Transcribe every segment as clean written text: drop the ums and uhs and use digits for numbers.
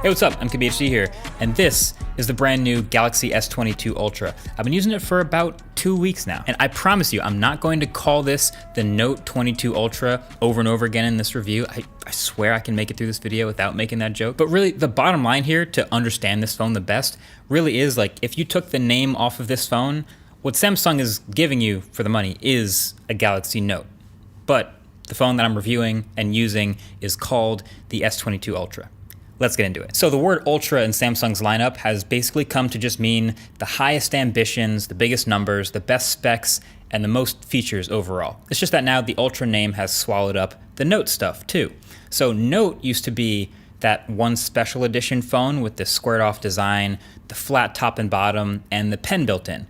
Hey, what's up? I'm KBHD here, and this is the brand new Galaxy S22 Ultra. I've been using it for about 2 weeks now, and I promise you, I'm not going to call this the Note 22 Ultra over and over again in this review. I swear I can make it through this video without making that joke. But really, the bottom line here to understand this phone the best really is like, if you took the name off of this phone, what Samsung is giving you for the money is a Galaxy Note. But the phone that I'm reviewing and using is called the S22 Ultra. Let's get into it. So the word Ultra in Samsung's lineup has basically come to just mean the highest ambitions, the biggest numbers, the best specs, and the most features overall. It's just that now the Ultra name has swallowed up the Note stuff too. So Note used to be that one special edition phone with the squared off design, the flat top and bottom, and the pen built in.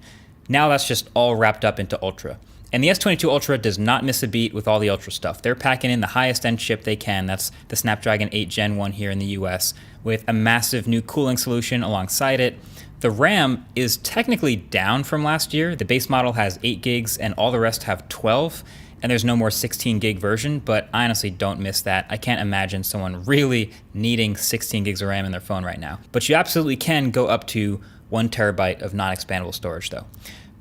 Now that's just all wrapped up into Ultra. And the S22 Ultra does not miss a beat with all the Ultra stuff. They're packing in the highest end chip they can. That's the Snapdragon 8 Gen 1 here in the US, with a massive new cooling solution alongside it. The RAM is technically down from last year. The base model has 8 gigs and all the rest have 12. And there's no more 16 gig version, but I honestly don't miss that. I can't imagine someone really needing 16 gigs of RAM in their phone right now. But you absolutely can go up to 1 terabyte of non-expandable storage though.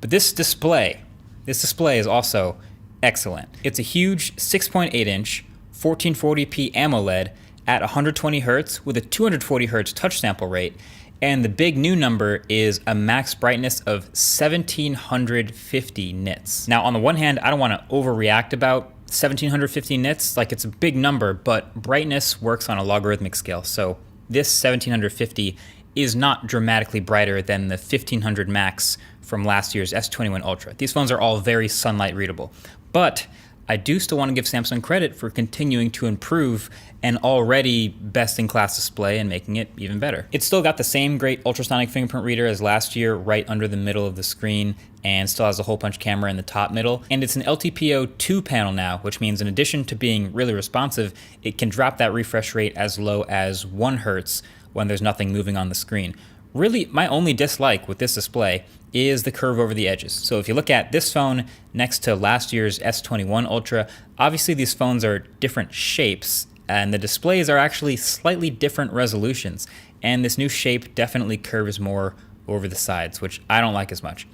But this display is also excellent. It's a huge 6.8-inch 1440p AMOLED at 120 Hz with a 240 Hz touch sample rate, and the big new number is a max brightness of 1750 nits. Now, on the one hand, I don't want to overreact about 1750 nits, like it's a big number, but brightness works on a logarithmic scale, so this 1750 is not dramatically brighter than the 1500 max from last year's S21 Ultra. These phones are all very sunlight readable, but I do still want to give Samsung credit for continuing to improve an already best-in-class display and making it even better. It's still got the same great ultrasonic fingerprint reader as last year right under the middle of the screen, and still has a hole punch camera in the top middle. And it's an LTPO2 panel now, which means in addition to being really responsive, it can drop that refresh rate as low as 1 Hz when there's nothing moving on the screen. Really, my only dislike with this display is the curve over the edges. So if you look at this phone next to last year's S21 Ultra, obviously these phones are different shapes and the displays are actually slightly different resolutions. And this new shape definitely curves more over the sides, which I don't like as much.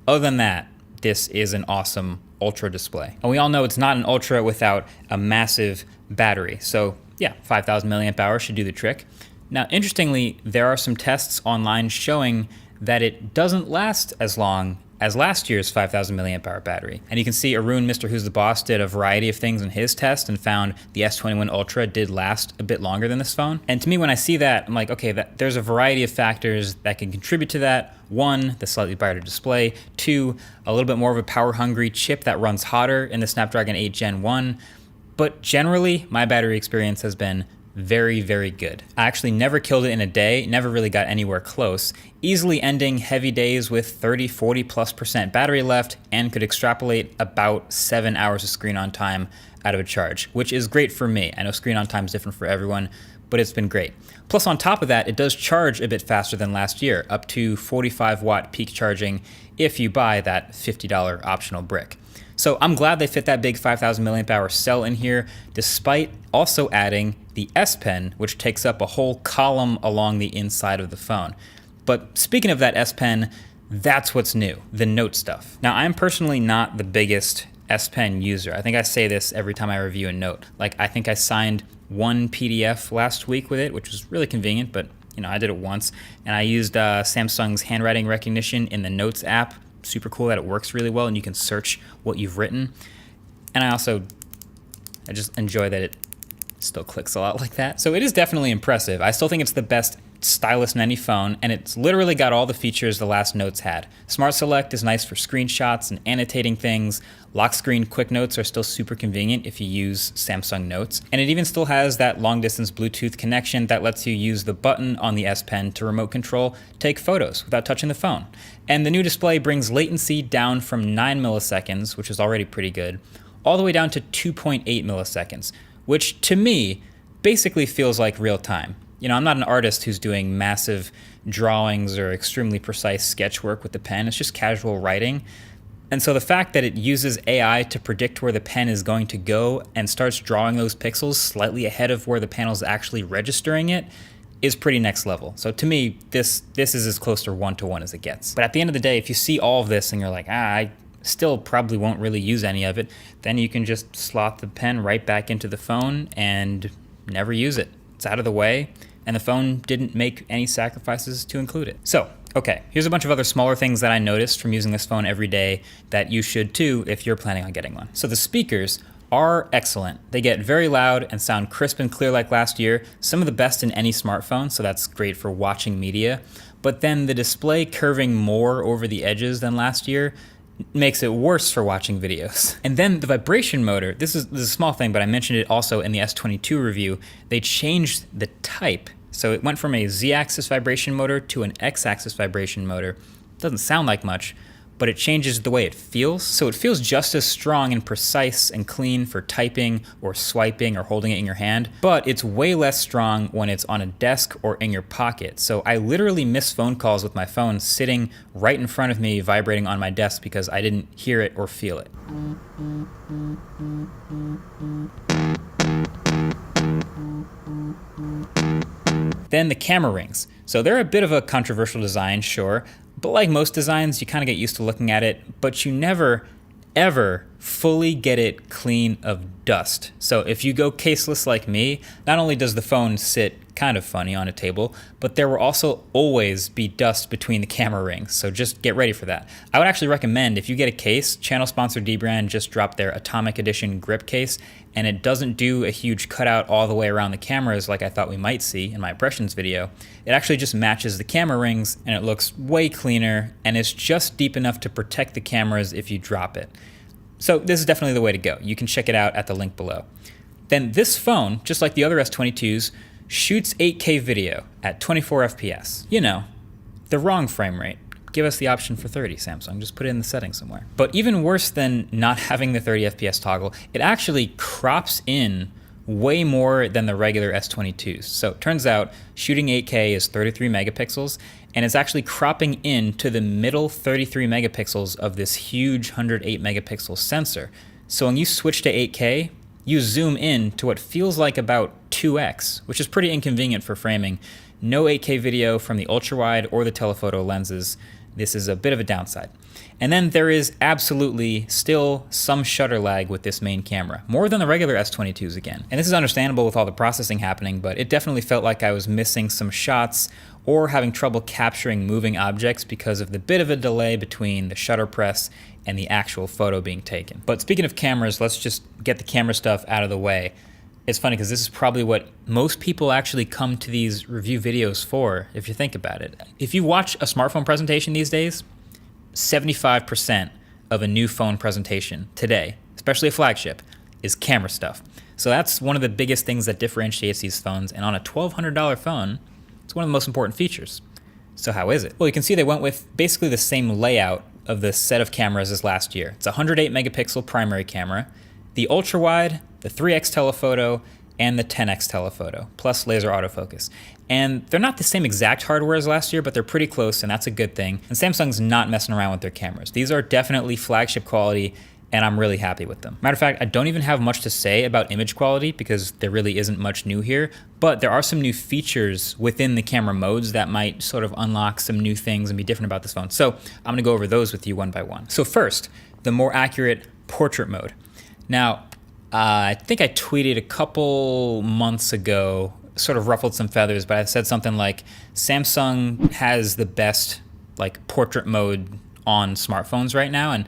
Other than that, this is an awesome Ultra display. And we all know it's not an Ultra without a massive battery. So yeah, 5,000 milliamp hours should do the trick. Now, interestingly, there are some tests online showing that it doesn't last as long as last year's 5,000 milliamp hour battery. And you can see Arun, Mr. Who's the Boss, did a variety of things in his test and found the S21 Ultra did last a bit longer than this phone. And to me, when I see that, I'm like, okay, there's a variety of factors that can contribute to that. 1, the slightly brighter display. 2, a little bit more of a power-hungry chip that runs hotter in the Snapdragon 8 Gen 1. But generally, my battery experience has been very, very good. I actually never killed it in a day, never really got anywhere close, easily ending heavy days with 30-40+% battery left, and could extrapolate about 7 hours of screen on time out of a charge, which is great for me. I know screen on time is different for everyone, but it's been great. Plus on top of that, it does charge a bit faster than last year, up to 45 watt peak charging if you buy that $50 optional brick. So I'm glad they fit that big 5,000 milliamp hour cell in here, despite also adding the S Pen, which takes up a whole column along the inside of the phone. But speaking of that S Pen, that's what's new, the Note stuff. Now, I'm personally not the biggest S Pen user. I think I say this every time I review a Note. Like, I think I signed 1 PDF last week with it, which was really convenient, but you know, I did it once. And I used Samsung's handwriting recognition in the Notes app. Super cool that it works really well and you can search what you've written. And I just enjoy that it still clicks a lot like that. So it is definitely impressive. I still think it's the best stylus in any phone, and it's literally got all the features the last Notes had. Smart Select is nice for screenshots and annotating things. Lock screen quick notes are still super convenient if you use Samsung Notes. And it even still has that long distance Bluetooth connection that lets you use the button on the S Pen to remote control take photos without touching the phone. And the new display brings latency down from 9 milliseconds, which is already pretty good, all the way down to 2.8 milliseconds, which to me basically feels like real time. You know, I'm not an artist who's doing massive drawings or extremely precise sketch work with the pen. It's just casual writing. And so the fact that it uses AI to predict where the pen is going to go and starts drawing those pixels slightly ahead of where the panel's actually registering it, is pretty next level. So to me, this is as close to 1-to-1 as it gets. But at the end of the day, if you see all of this and you're like, I still probably won't really use any of it, then you can just slot the pen right back into the phone and never use it. It's out of the way, and the phone didn't make any sacrifices to include it. So, okay, here's a bunch of other smaller things that I noticed from using this phone every day that you should too if you're planning on getting one. So the speakers are excellent. They get very loud and sound crisp and clear like last year, some of the best in any smartphone, so that's great for watching media. But then the display curving more over the edges than last year makes it worse for watching videos. And then the vibration motor, this is a small thing, but I mentioned it also in the S22 review. They changed the type. So it went from a Z-axis vibration motor to an X-axis vibration motor. Doesn't sound like much, but it changes the way it feels. So it feels just as strong and precise and clean for typing or swiping or holding it in your hand, but it's way less strong when it's on a desk or in your pocket. So I literally miss phone calls with my phone sitting right in front of me vibrating on my desk because I didn't hear it or feel it. Then the camera rings. So they're a bit of a controversial design, sure, but like most designs, you kind of get used to looking at it, but you never, ever fully get it clean of dust. So if you go caseless like me, not only does the phone sit kind of funny on a table, but there will also always be dust between the camera rings. So just get ready for that. I would actually recommend if you get a case, channel sponsor Dbrand just dropped their Atomic Edition grip case, and it doesn't do a huge cutout all the way around the cameras like I thought we might see in my impressions video. It actually just matches the camera rings and it looks way cleaner, and it's just deep enough to protect the cameras if you drop it. So this is definitely the way to go. You can check it out at the link below. Then this phone, just like the other S22s, shoots 8K video at 24 FPS. You know, the wrong frame rate. Give us the option for 30, Samsung. Just put it in the settings somewhere. But even worse than not having the 30 FPS toggle, it actually crops in way more than the regular S22s. So it turns out shooting 8K is 33 megapixels, and it's actually cropping in to the middle 33 megapixels of this huge 108 megapixel sensor. So when you switch to 8K, you zoom in to what feels like about 2x, which is pretty inconvenient for framing. No 8K video from the ultra-wide or the telephoto lenses. This is a bit of a downside. And then there is absolutely still some shutter lag with this main camera, more than the regular S22s again. And this is understandable with all the processing happening, but it definitely felt like I was missing some shots or having trouble capturing moving objects because of the bit of a delay between the shutter press and the actual photo being taken. But speaking of cameras, let's just get the camera stuff out of the way. It's funny because this is probably what most people actually come to these review videos for, if you think about it. If you watch a smartphone presentation these days, 75% of a new phone presentation today, especially a flagship, is camera stuff. So that's one of the biggest things that differentiates these phones, and on a $1,200 phone, it's one of the most important features. So how is it? Well, you can see they went with basically the same layout of the set of cameras as last year. It's a 108 megapixel primary camera, the ultra wide, the 3x telephoto, and the 10x telephoto, plus laser autofocus. And they're not the same exact hardware as last year, but they're pretty close, and that's a good thing. And Samsung's not messing around with their cameras. These are definitely flagship quality, and I'm really happy with them. Matter of fact, I don't even have much to say about image quality because there really isn't much new here, but there are some new features within the camera modes that might sort of unlock some new things and be different about this phone. So I'm gonna go over those with you one by one. So first, the more accurate portrait mode. Now, I think I tweeted a couple months ago, sort of ruffled some feathers, but I said something like, Samsung has the best like portrait mode on smartphones right now, and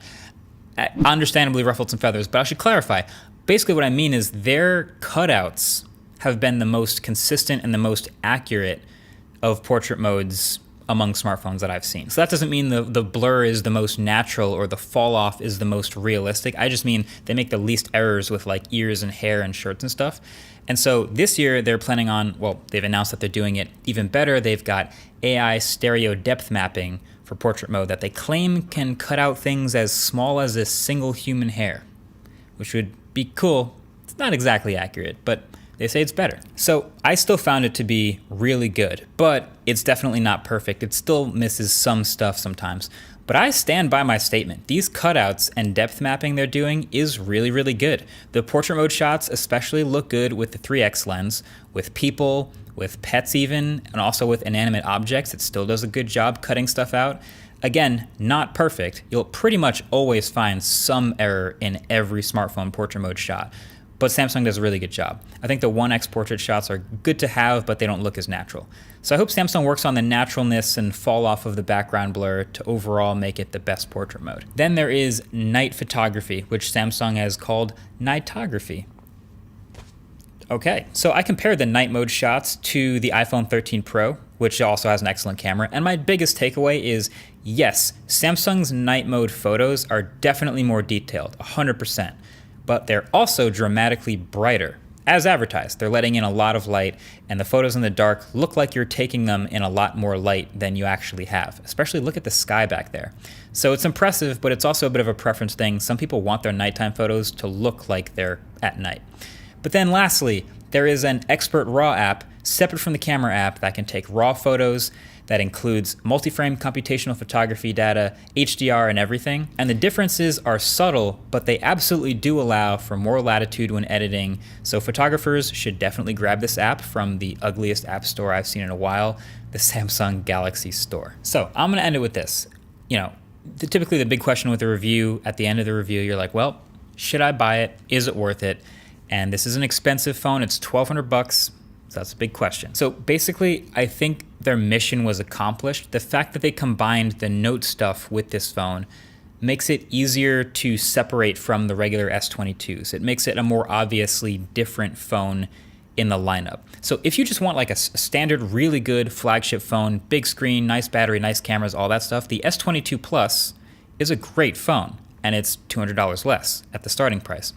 I understandably ruffled some feathers, but I should clarify. Basically what I mean is their cutouts have been the most consistent and the most accurate of portrait modes among smartphones that I've seen. So that doesn't mean the blur is the most natural or the fall off is the most realistic. I just mean they make the least errors with like ears and hair and shirts and stuff. And so this year they're planning on, well, they've announced that they're doing it even better. They've got AI stereo depth mapping for portrait mode that they claim can cut out things as small as a single human hair, which would be cool. It's not exactly accurate, but they say it's better. So I still found it to be really good, but it's definitely not perfect. It still misses some stuff sometimes. But I stand by my statement. These cutouts and depth mapping they're doing is really, really good. The portrait mode shots especially look good with the 3x lens, with people, with pets even, and also with inanimate objects. It still does a good job cutting stuff out. Again, not perfect. You'll pretty much always find some error in every smartphone portrait mode shot, but Samsung does a really good job. I think the 1x portrait shots are good to have, but they don't look as natural. So I hope Samsung works on the naturalness and fall off of the background blur to overall make it the best portrait mode. Then there is night photography, which Samsung has called nightography. Okay, so I compared the night mode shots to the iPhone 13 Pro, which also has an excellent camera, and my biggest takeaway is, yes, Samsung's night mode photos are definitely more detailed, 100%, but they're also dramatically brighter. As advertised, they're letting in a lot of light, and the photos in the dark look like you're taking them in a lot more light than you actually have. Especially look at the sky back there. So it's impressive, but it's also a bit of a preference thing. Some people want their nighttime photos to look like they're at night. But then lastly, there is an Expert RAW app separate from the camera app that can take raw photos, that includes multi-frame computational photography data, HDR and everything. And the differences are subtle, but they absolutely do allow for more latitude when editing. So photographers should definitely grab this app from the ugliest app store I've seen in a while, the Samsung Galaxy Store. So I'm gonna end it with this. Typically the big question with a review, at the end of the review, you're like, well, should I buy it? Is it worth it? And this is an expensive phone. It's $1,200. So that's a big question. So basically, I think their mission was accomplished. The fact that they combined the Note stuff with this phone makes it easier to separate from the regular S22s. It makes it a more obviously different phone in the lineup. So if you just want like a standard, really good flagship phone, big screen, nice battery, nice cameras, all that stuff, the S22 Plus is a great phone, and it's $200 less at the starting price.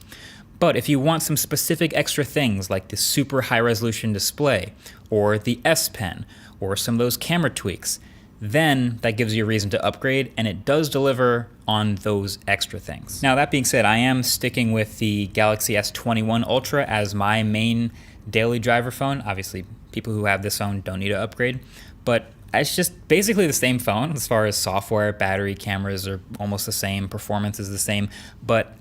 But if you want some specific extra things like the super high resolution display or the S Pen or some of those camera tweaks, then that gives you a reason to upgrade, and it does deliver on those extra things. Now that being said, I am sticking with the Galaxy S21 Ultra as my main daily driver phone. Obviously, people who have this phone don't need to upgrade, but it's just basically the same phone as far as software, battery, cameras are almost the same, performance is the same, but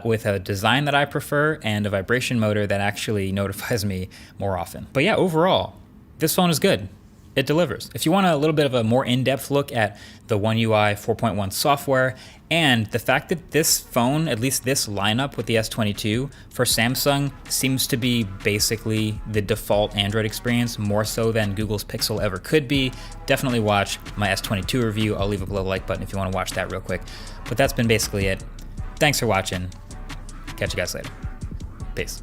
with a design that I prefer and a vibration motor that actually notifies me more often. But yeah, overall, this phone is good. It delivers. If you want a little bit of a more in-depth look at the One UI 4.1 software and the fact that this phone, at least this lineup with the S22 for Samsung, seems to be basically the default Android experience, more so than Google's Pixel ever could be, definitely watch my S22 review. I'll leave a below like button if you want to watch that real quick. But that's been basically it. Thanks for watching. Catch you guys later. Peace.